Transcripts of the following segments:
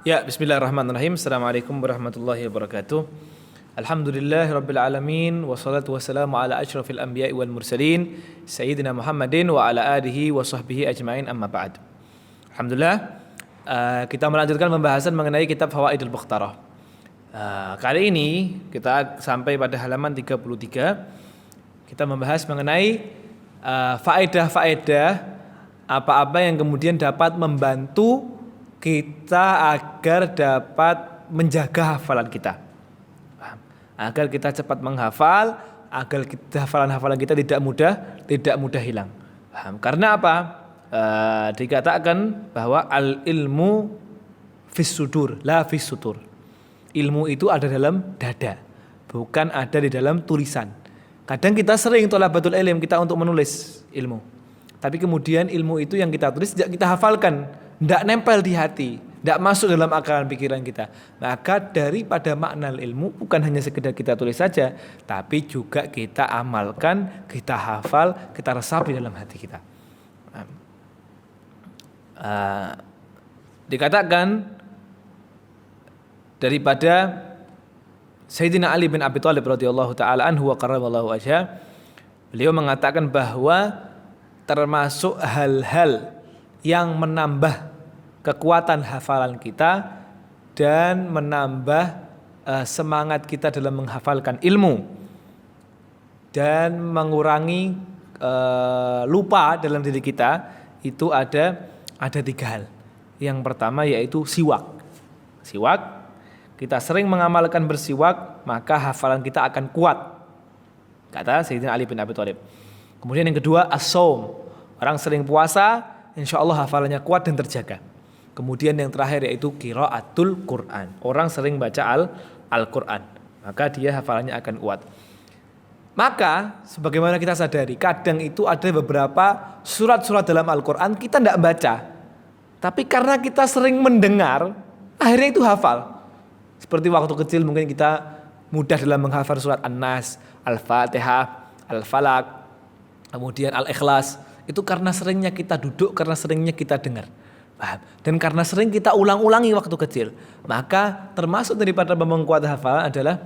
Ya, bismillahirrahmanirrahim. Assalamualaikum warahmatullahi wabarakatuh. Alhamdulillahirabbil alamin wassalatu wassalamu ala asyrafil anbiya'i wal mursalin sayyidina Muhammadin wa ala alihi wa sahbihi ajmain amma ba'd. Alhamdulillah, kita melanjutkan pembahasan mengenai kitab Fawaidul Mukhtarah. Kali ini kita sampai pada halaman 33. Kita membahas mengenai faedah-faedah apa-apa yang kemudian dapat membantu kita agar dapat menjaga hafalan kita, agar kita cepat menghafal, agar hafalan kita tidak mudah hilang. Karena apa? Dikatakan bahwa al ilmu fis sudur, la fis sutur. Ilmu itu ada dalam dada, bukan ada di dalam tulisan. Kadang kita sering thalabatul ilm kita untuk menulis ilmu, tapi kemudian ilmu itu yang kita tulis tidak kita hafalkan, tidak nempel di hati, tidak masuk dalam akal pikiran kita. Maka daripada makna ilmu bukan hanya sekedar kita tulis saja, tapi juga kita amalkan, kita hafal, kita resapi dalam hati kita. Dikatakan daripada Sayyidina Ali bin Abi Thalib radhiyallahu taala anhu wa karramallahu wajhah, beliau mengatakan bahwa termasuk hal-hal yang menambah kekuatan hafalan kita dan menambah semangat kita dalam menghafalkan ilmu dan mengurangi lupa dalam diri kita, itu ada 3 hal. Yang pertama yaitu siwak. Kita sering mengamalkan bersiwak, maka hafalan kita akan kuat, kata Sayyidina Ali bin Abi Thalib. Kemudian yang kedua as-shaum. Orang sering puasa, insya Allah hafalannya kuat dan terjaga. Kemudian yang terakhir yaitu qiraatul Quran. Orang sering baca Al-Quran, maka dia hafalannya akan kuat. Maka sebagaimana kita sadari, kadang itu ada beberapa surat-surat dalam Al-Quran kita tidak baca, tapi karena kita sering mendengar, akhirnya itu hafal. Seperti waktu kecil mungkin kita mudah dalam menghafal surat An-Nas, Al-Fatihah, Al-Falaq, kemudian Al-Ikhlas. Itu karena seringnya kita duduk, karena seringnya kita dengar. Dan karena sering kita ulang-ulangi waktu kecil. Maka termasuk daripada memperkuat hafalan adalah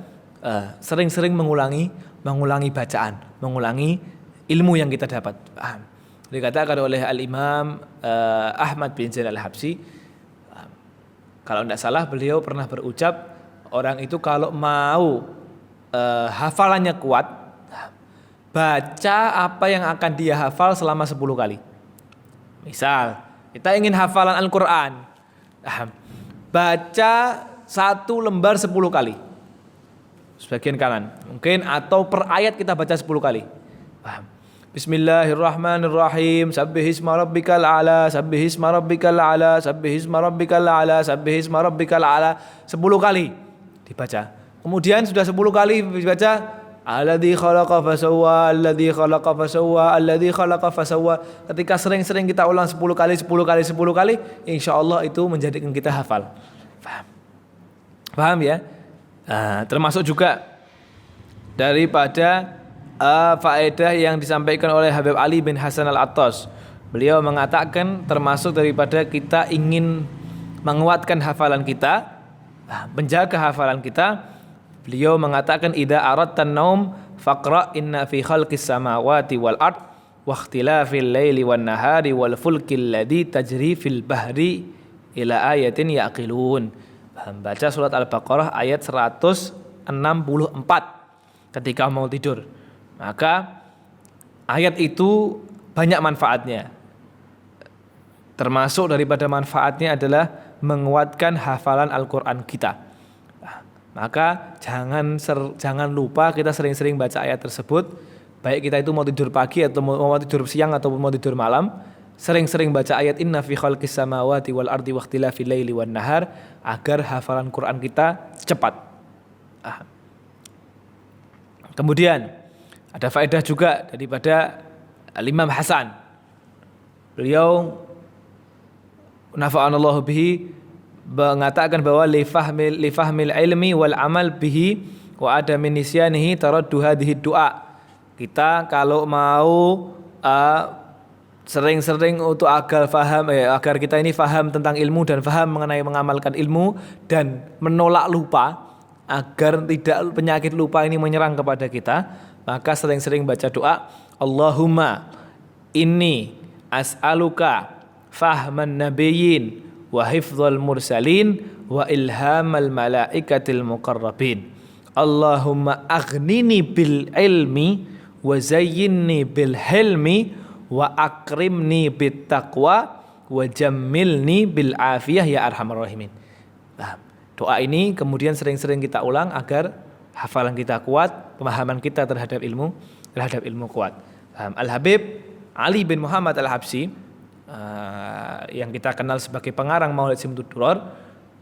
sering-sering mengulangi bacaan, mengulangi ilmu yang kita dapat. Dikatakan oleh Al-Imam Ahmad bin Zain Al-Habsyi, kalau tidak salah beliau pernah berucap, orang itu kalau mau hafalannya kuat, baca apa yang akan dia hafal selama 10 kali. Misal, kita ingin hafalan Al-Quran, baca 1 lembar 10 kali. Sebagian kanan, mungkin, atau per ayat kita baca 10 kali. Bismillahirrahmanirrahim. Sabbihisma rabbikal a'la, sabbihisma rabbikal a'la, sabbihisma rabbikal a'la, sabbihisma rabbikal a'la. 10 kali dibaca. Kemudian sudah 10 kali dibaca, alladzi khalaqa fasawwa, alladzi khalaqa fasawwa, alladzi khalaqa fasawwa. Ketika sering-sering kita ulang 10 kali, insyaallah itu menjadikan kita hafal. Paham ya? Termasuk juga daripada faedah yang disampaikan oleh Habib Ali bin Hasan Al-Attas. Beliau mengatakan termasuk daripada kita ingin menguatkan hafalan kita, menjaga hafalan kita. Beliau mengatakan idza aradtan naum faqra inna fi khalqis samawati wal ard wa ikhtilafil laili wan nahari wal fulkil ladzi tajri fil bahri ila ayatin yaqilun. Baca surat Al-Baqarah ayat 164 ketika mau tidur. Maka ayat itu banyak manfaatnya. Termasuk daripada manfaatnya adalah menguatkan hafalan Al-Quran kita. Maka jangan lupa kita sering-sering baca ayat tersebut. Baik kita itu mau tidur pagi atau mau tidur siang atau mau tidur malam, sering-sering baca ayat inna fi khalqis samawati wal ardi wakhtilafil laili wan nahar, agar hafalan Quran kita cepat. Kemudian ada faedah juga daripada Al-Imam Hasan. Beliau nafa'anallahu bihi mengatakan bahwa li fahmil ilmi wal amal bihi wa adami nisyanihi taraddu hadhihi du'a. Kita kalau mau sering-sering untuk agar kita ini faham tentang ilmu dan faham mengenai mengamalkan ilmu dan menolak lupa, agar tidak penyakit lupa ini menyerang kepada kita, maka sering-sering baca doa Allahumma inni as'aluka fahman nabiyyin wa hifdzal mursalin wa ilhamal malaikatil muqarrabin. Allahumma aghnini bil ilmi wa zayyinni bil hilmi wa akrimni bit taqwa wa jammilni bil afiyah ya arhamar rahimin. Nah, doa ini kemudian sering-sering kita ulang agar hafalan kita kuat, pemahaman kita terhadap ilmu kuat. Al-Habib Ali bin Muhammad Al-Habsyi yang kita kenal sebagai pengarang Maulid Simtud Duror,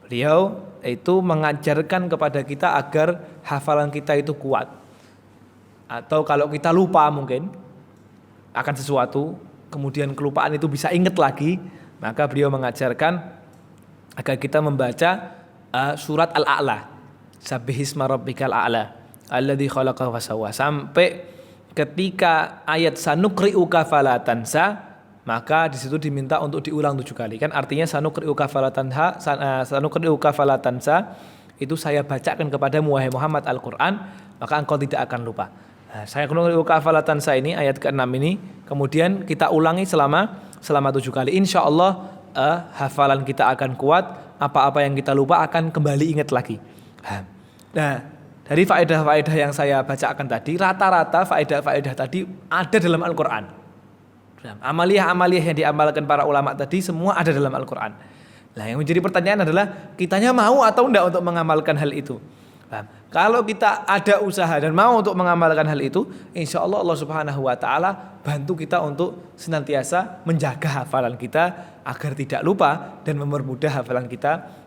beliau itu mengajarkan kepada kita agar hafalan kita itu kuat. Atau kalau kita lupa mungkin akan sesuatu, kemudian kelupaan itu bisa ingat lagi, maka beliau mengajarkan agar kita membaca surat Al-A'la, Sabbihisma rabbikal a'la alladzi khalaqa fasawwa, sampai ketika ayat sanukri'uka fala tansa, maka di situ diminta untuk diulang 7 kali. Kan artinya sanukri'uka fala tansa itu saya bacakan kepadamu wahai Muhammad Al-Qur'an, maka engkau tidak akan lupa. Nah, saya sanukri'uka fala tansa ini ayat ke-6 ini kemudian kita ulangi selama 7 kali. Insyaallah hafalan kita akan kuat, apa-apa yang kita lupa akan kembali ingat lagi. Nah, dari faedah-faedah yang saya bacakan tadi, rata-rata faedah-faedah tadi ada dalam Al-Quran. Amaliyah-amaliyah yang diamalkan para ulama tadi semua ada dalam Al-Quran. Nah, yang menjadi pertanyaan adalah kitanya mau atau enggak untuk mengamalkan hal itu. Kalau kita ada usaha dan mau untuk mengamalkan hal itu, insya Allah Allah Subhanahu Wa Taala bantu kita untuk senantiasa menjaga hafalan kita agar tidak lupa dan mempermudah hafalan kita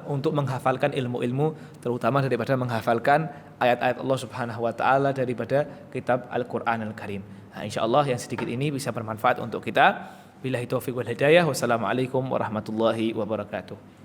untuk menghafalkan ilmu-ilmu, terutama daripada menghafalkan ayat-ayat Allah Subhanahu Wa Taala daripada kitab Al-Quran Al-Karim. Nah, insya Allah yang sedikit ini bisa bermanfaat untuk kita. Billahi taufiq wal hidayah. Wassalamualaikum warahmatullahi wabarakatuh.